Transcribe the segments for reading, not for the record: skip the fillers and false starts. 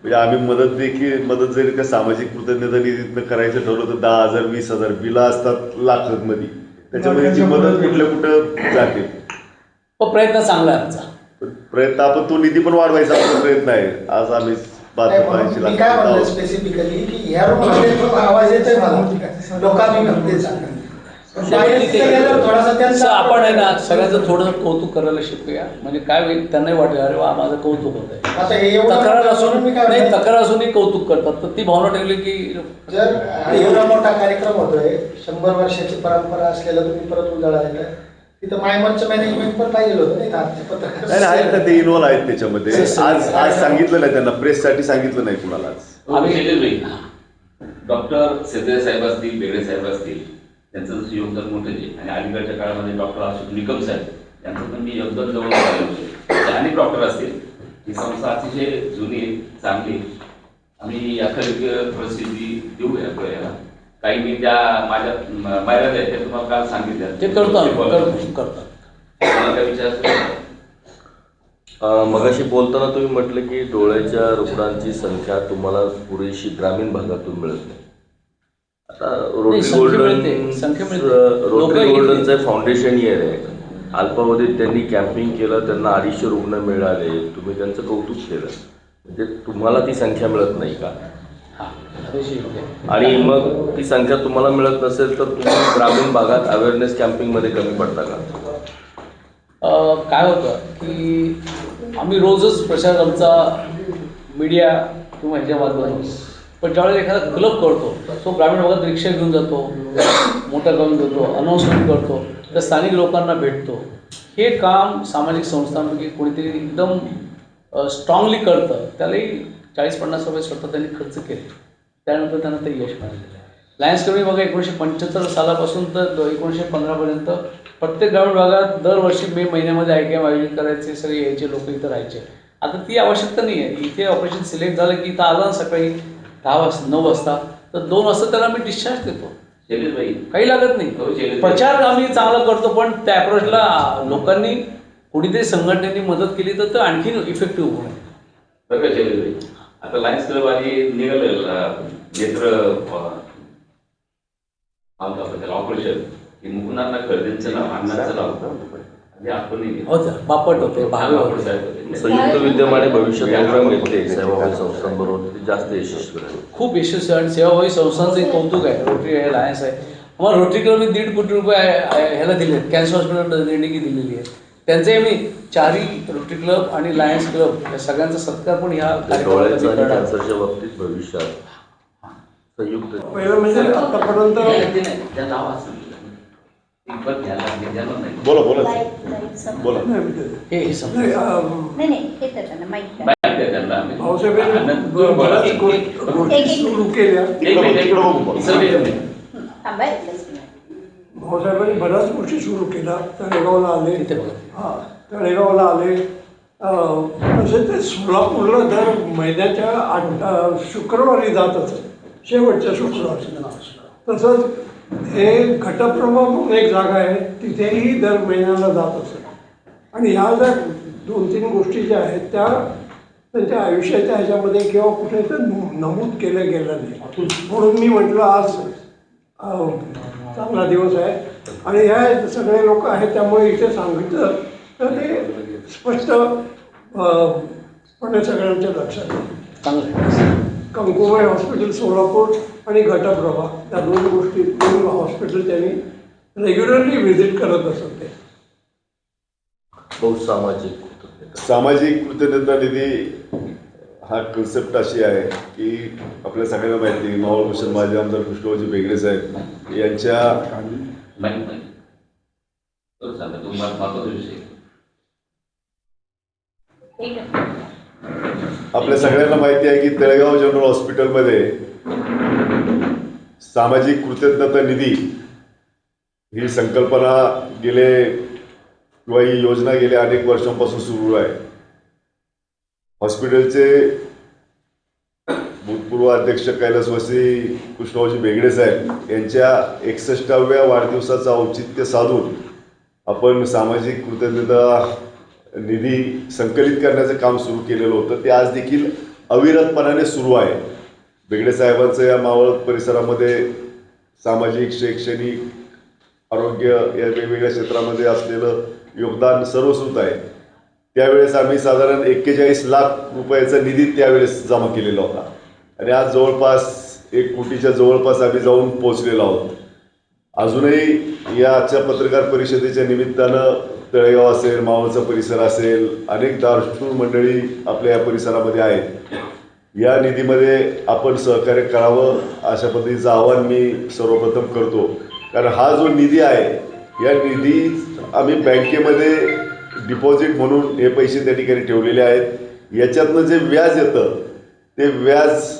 म्हणजे आम्ही मदत जरी त्या सामाजिक कृतज्ञता निधीतनं करायचं ठरवलं तर 10,000 20,000 बिला असतात लाखांमध्ये, त्याच्यामध्ये ती मदत कुठल्या कुठं जाते. प्रयत्न चांगला आहे आमचा. प्रयत्न आपण तो निधी पण वाढवायचा आपला प्रयत्न आहे. आज आम्ही 85 मी काय म्हणलं लाख स्पेसिफिकली की ह्या रूममध्ये तो आवाज येतोय मला लोकांनी नक्की सांगा थोडासा आपण आहे ना सगळ्यांचं थोडंसं कौतुक करायला शिकूया. म्हणजे काय होईल त्यांनाही वाटेल अरे वा माझं कौतुक होत आहे. तक्रार असून नाही तक्रार असूनही कौतुक करतात. तर ती भावना ठेवली की जर एवढा मोठा कार्यक्रम होतोय 100 वर्षाची परंपरा असलेला तुम्ही परत उजाळायला तिथं मायमनचं मॅनेजमेंट पण पाहिजे होतं नाही नाही आहेत ना ते इन्व्हॉल्व आहेत त्याच्यामध्ये. आज सांगितलं नाही त्यांना, प्रेससाठी सांगितलं नाही कुणालाच. डॉक्टर सेद्रे साहेब असतील, बेगडे साहेब असतील, त्यांचं जसं योगदान मोठं आहे. आणि अलीकडच्या काळामध्ये डॉक्टर अशोक निकम साहेब यांचं पण मी योगदान जवळ पाहिलं. अनेक डॉक्टर असतील. ही संस्था अतिशय जुनी चांगली. आम्ही याकडे प्रसिद्धी देऊ याला. काही मी त्या माझ्या मर्यादा आहेत त्या तुम्हाला काल सांगितल्या ते करतात. काय विचार मगाशी बोलताना तुम्ही म्हटलं की डोळ्याच्या रुग्णांची संख्या तुम्हाला पुरेशी ग्रामीण भागातून मिळत नाही. आता रोटरी गोल्डनचं फाउंडेशन इयर आहे. अल्पावधीत त्यांनी कॅम्पिंग केलं, त्यांना 250 रुग्ण मिळाले, तुम्ही त्यांचं कौतुक केलं. म्हणजे तुम्हाला ती संख्या मिळत नाही का? आणि मग ती संख्या तुम्हाला मिळत नसेल तर तुम्ही ग्रामीण भागात अवेअरनेस कॅम्पिंगमध्ये कमी पडता का? काय होतं की आम्ही रोजच प्रचार आमचा मीडिया किंवा ह्याच्या माध्यमातून, पण ज्यावेळेस एखादा क्लब करतो तो ग्रामीण भागात रिक्षा घेऊन जातो, मोटर घेऊन जातो, अनाऊन्समेंट करतो, तर स्थानिक लोकांना भेटतो. हे काम सामाजिक संस्थांपैकी कोणीतरी एकदम स्ट्रॉंगली करतं. त्यालाही 40-50 रुपये स्वतः त्यांनी खर्च केले. त्यानंतर त्यांना ते यश मिळालेलं आहे. लायन्स क्लबने बघा 1975 सालापासून तर 1915पर्यंत प्रत्येक ग्रामीण भागात दरवर्षी मे महिन्यामध्ये IKM आयोजित करायचे. सगळे यायचे लोक इथं राहायचे. आता ती आवश्यकता नाही आहे. इथे ऑपरेशन सिलेक्ट झालं की इथं आला सकाळी 9 वाजता तर 2 वाजता त्याला आम्ही डिस्चार्ज देतो. काही लागत नाही. प्रचार आम्ही चांगला करतो, पण त्या अप्रोचला लोकांनी कुणीतरी संघटनेने मदत केली तर आणखी इफेक्टिव्ह होईल. आता लायन्स क्लब आणि निघालं नेत्र ऑपरेशन मुकुंदांना खरेदींचं नाव अन्नाचं नाव बापट होते, संयुक्त विद्यमाने भविष्य प्रोग्राम घेतले सेवाभावी संस्थांबरोबर जास्त यशस्वी आहे. खूप यशस्वी आणि सेवाभावी संस्थांचं कौतुक आहे. रोटरी आहे, लायन्स आहे. आम्हाला रोटरी क्लबने 1.5 कोटी रुपये ह्याला दिले आहेत. कॅन्सर हॉस्पिटल देणगी दिलेली आहे. त्यांचे मी 4ही रोटरी क्लब आणि लायन्स क्लब या सगळ्यांचा सत्कार पण ह्या कॅन्सरच्या बाबतीत भविष्यात संयुक्त पहिलं म्हणजे आतापर्यंत बोला सुरू केल्या. भाऊसाहेबांनी बऱ्याच गोष्टी सुरू केल्या. तळेगावला आले, तळेगावला आले. तसेच ते सोलापूरला दर महिन्याच्या शुक्रवारी जात असत, शेवटच्या शुक्रवारी. तसंच हे घटप्रभा म्हणून एक जागा आहे, तिथेही दर महिन्याला जात असत. आणि ह्या ज्या 2-3 गोष्टी ज्या आहेत त्या त्यांच्या आयुष्याच्या ह्याच्यामध्ये किंवा कुठे तर नमूद केल्या गेल्या नाही. म्हणून मी म्हटलं आज चांगला दिवस आहे आणि ह्या सगळे लोक आहेत त्यामुळे इथे सांगितलं तर ते स्पष्टपणे सगळ्यांच्या लक्षात येईल. कंकुबाई हॉस्पिटल सोलापूर आणि घटप्रभा त्या 2 गोष्टी 2 हॉस्पिटल त्यांनी रेग्युलरली व्हिजिट करत असत. ते सामाजिक कृतज्ञता निधी हा कन्सेप्ट अशी आहे की आपल्या सगळ्यांना माहिती आहे नवलभूषण माजी आमदार कृष्णरावजी बेगडे साहेब यांच्या आपल्या सगळ्यांना माहिती आहे की तळेगाव जनरल हॉस्पिटलमध्ये सामाजिक कृतज्ञता निधी ही संकल्पना किंवा ही योजना गेल्या अनेक वर्षांपासून सुरू आहे. हॉस्पिटलचे भूतपूर्व अध्यक्ष कैलासवासी कृष्णरावजी बेगडे साहेब यांच्या 61व्या वाढदिवसाचं औचित्य साधून आपण सामाजिक कृतज्ञता निधी संकलित करण्याचं काम सुरू केलेलं होतं. ते आज देखील अविरतपणाने सुरू आहे. बेगडे साहेबांचं या मावळ परिसरामध्ये सामाजिक, शैक्षणिक, आरोग्य या वेगवेगळ्या क्षेत्रामध्ये असलेलं योगदान सर्वश्रुत आहे. त्यावेळेस आम्ही साधारण 41 लाख रुपयाचा निधी त्यावेळेस जमा केलेला होता आणि आज जवळपास 1 कोटीच्या जवळपास आम्ही जाऊन पोहोचलेलो आहोत. अजूनही या आजच्या पत्रकार परिषदेच्या निमित्तानं तळेगाव असेल, मावळचा परिसर असेल, अनेक दानशूर मंडळी आपल्या या परिसरामध्ये आहेत. या निधीमध्ये आपण सहकार्य करावं अशा पद्धतीचं आवाहन मी सर्वप्रथम करतो. कारण हा जो निधी आहे या निधी आम्ही बँकेमध्ये डिपॉझिट म्हणून हे पैसे त्या ठिकाणी ठेवलेले आहेत. याच्यातनं जे व्याज येतं ते व्याज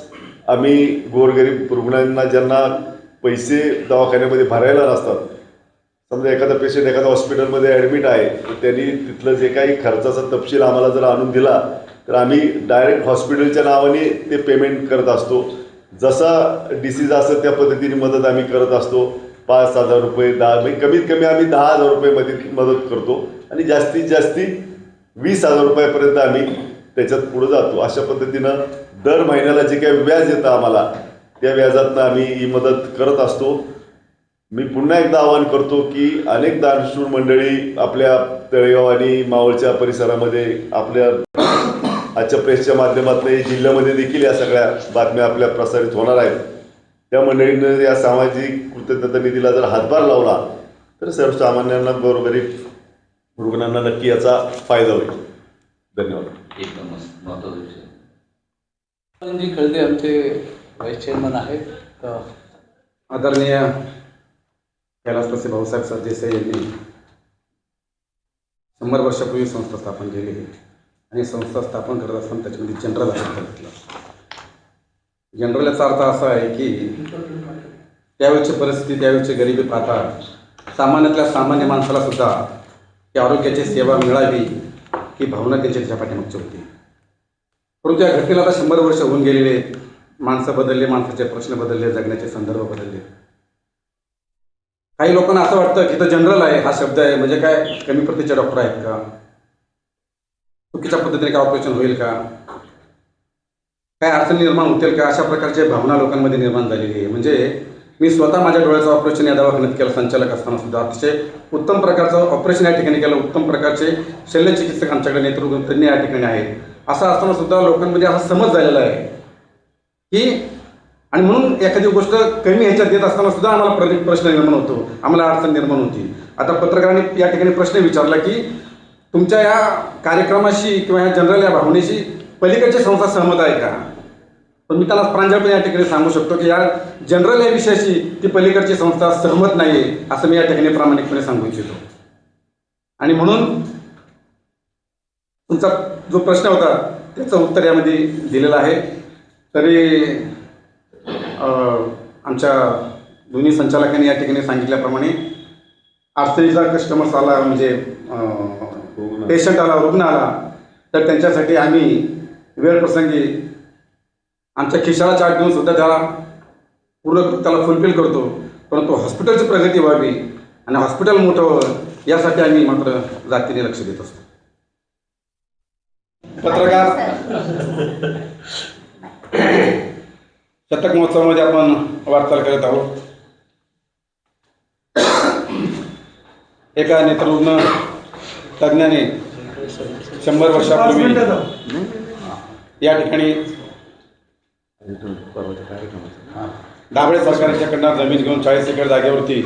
आम्ही गोरगरीब रुग्णांना ज्यांना पैसे दवाखान्यामध्ये भरायला नसतात, समजा एखादा पेशंट एखाद्या हॉस्पिटलमध्ये ॲडमिट आहे तर त्यांनी तिथलं जे काही खर्चाचा तपशील आम्हाला जर आणून दिला तर आम्ही डायरेक्ट हॉस्पिटलच्या नावाने ते पेमेंट करत असतो. जसा डिसीज असेल त्या पद्धतीने मदत आम्ही करत असतो. 5,000 रुपये, 10 म्हणजे कमीत कमी आम्ही 10,000 रुपये मदत करतो आणि जास्तीत जास्ती 20,000 रुपयापर्यंत आम्ही त्याच्यात पुढं जातो. अशा पद्धतीनं दर महिन्याला जे काही व्याज येतं आम्हाला त्या व्याजातनं आम्ही ही मदत करत असतो. मी पुन्हा एकदा आवाहन करतो की अनेक दानशूर मंडळी आपल्या तळेगाव आणि मावळच्या परिसरामध्ये आपल्या आजच्या प्रेसच्या माध्यमातून जिल्ह्यामध्ये देखील या सगळ्या बातम्या आपल्या प्रसारित होणार आहेत. त्या मंडळींनी या सामाजिक कृतज्ञता निधीला जर हातभार लावला तर सर्वसामान्यांना गोरगरीब रुग्णांना नक्की याचा फायदा होईल. धन्यवाद. एकदम महत्त्वाचा विषय. जी खळदे आमचे व्हाईस चेअरमन आहेत. तर आदरणीय कैलासवासी भाऊसाहेब सरदेसाई यांनी 100 वर्षापूर्वी संस्था स्थापन केली आणि संस्था स्थापन करत असताना त्याच्यामध्ये जनरल हा घेतला. जनरल याचा अर्थ असा आहे की त्यावेळची परिस्थिती, त्यावेळची गरिबी पाहता सामान्यातल्या सामान्य माणसाला सुद्धा की आरोग्याची सेवा मिळावी ही भावना त्याच्या पाठीमागची होती. परंतु या घटनेला आता 100 वर्ष होऊन गेलेले, माणसं बदलले, माणसाचे प्रश्न बदलले, जगण्याचे संदर्भ बदलले. काही लोकांना असं वाटतं की तो जनरल आहे हा शब्द आहे म्हणजे काय कमी प्रतीचे डॉक्टर आहेत का, चुकीच्या पद्धतीने काय ऑपरेशन होईल का, काय अडचणी निर्माण होतील का, अशा प्रकारच्या भावना लोकांमध्ये निर्माण झालेली आहे. म्हणजे मी स्वतः माझ्या डोळ्याचं ऑपरेशन या दवाखान्यात केलं संचालक असताना सुद्धा. अतिशय उत्तम प्रकारचं ऑपरेशन या ठिकाणी केलं. उत्तम प्रकारचे शल्यचिकित्सक आमच्याकडे नेतृत्व या ठिकाणी आहेत. असं असताना सुद्धा लोकांमध्ये असा समज झालेला आहे की, आणि म्हणून एखादी गोष्ट कमी ह्याच्यात देत असताना सुद्धा आम्हाला प्रश्न निर्माण होतो, आम्हाला अडचण निर्माण होती. आता पत्रकारांनी या ठिकाणी प्रश्न विचारला की तुमच्या या कार्यक्रमाशी किंवा या जनरल या भावनेशी पलीकडची संस्था सहमत आहे का. पण मी त्याला प्रांजळपणे या ठिकाणी सांगू शकतो की या जनरल या विषयाशी ती पलीकडची संस्था सहमत नाही आहे असं मी या ठिकाणी प्रामाणिकपणे सांगू इच्छितो. आणि म्हणून तुमचा जो प्रश्न होता त्याचं उत्तर यामध्ये दिलेलं आहे. तरी आमच्या दोन्ही संचालकांनी या ठिकाणी सांगितल्याप्रमाणे अडचणीचा कस्टमर्स आला म्हणजे पेशंट आला, रुग्ण आला तर त्यांच्यासाठी आम्ही वेळप्रसंगी आमच्या खिशाला चार्ट देऊन सुद्धा त्याला फुलफिल करतो. परंतु हॉस्पिटलची प्रगती व्हावी आणि हॉस्पिटल मोठं व्हावं यासाठी आम्ही मात्र जातीने लक्ष देत असतो. पत्रकार शतक महोत्सवामध्ये आपण वाटचाल करत आहोत. एका नेत्ररुग्ण तज्ज्ञाने 100 वर्षापूर्वी या ठिकाणी दाभळे सरकारच्याकडनं जमीन घेऊन 40 एकर जागेवरती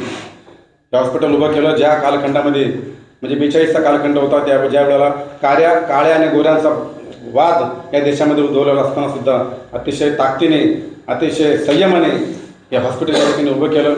हॉस्पिटल उभं केलं. ज्या कालखंडामध्ये म्हणजे 42चा कालखंड होता ज्या वेळेला काळ्या आणि गोऱ्यांचा वाद या देशामध्ये उद्भवलेला असताना सुद्धा अतिशय ताकदीने, अतिशय संयमाने हे हॉस्पिटल या ठिकाणी उभं केलं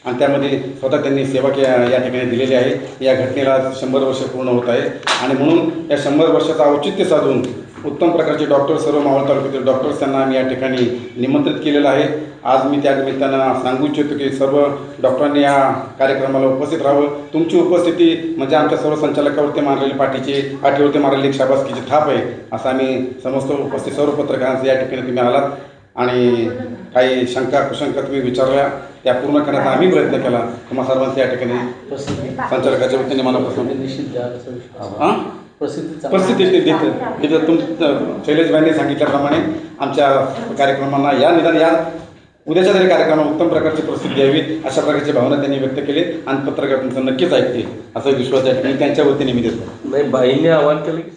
आणि त्यामध्ये स्वतः त्यांनी सेवा या ठिकाणी दिलेली आहे. या घटनेला 100 वर्ष पूर्ण होत आहे आणि म्हणून या 100 वर्षाचं औचित्य साधून उत्तम प्रकारचे डॉक्टर, सर्व मावळ तालुक्यातील डॉक्टर्स त्यांना आम्ही या ठिकाणी निमंत्रित केलेलं आहे. आज मी त्या निमित्तानं सांगू इच्छितो की सर्व डॉक्टरांनी या कार्यक्रमाला उपस्थित राहावं. तुमची उपस्थिती म्हणजे आमच्या सर्व संचालकावरती मारलेली पाठीवरती मारलेली एक शाबासकीची थाप आहे असं आम्ही समजतो. उपस्थित सर्व पत्रकारांचं या ठिकाणी तुम्ही आलात आणि काही शंका कुशंका तुम्ही विचारल्या त्या पूर्ण करण्याचा आम्ही प्रयत्न केला. तुम्हा सर्वांचं या ठिकाणी संचालकाच्या वतीने मला निश्चित द्या असं विश्वास. हां प्रसिद्धी चांगली परिस्थिती देतं शैलेशभाईंनी सांगितल्याप्रमाणे आमच्या कार्यक्रमांना या उद्याच्या तरी कार्यक्रमाला उत्तम प्रकारची प्रसिद्धी यावी अशा प्रकारची भावना त्यांनी व्यक्त केली आणि पत्रकार तुमचं नक्कीच ऐकतील असा विश्वास आहे आणि त्यांच्या वतीने मी देतो. नाही, बाईंनी आवाहन केलं की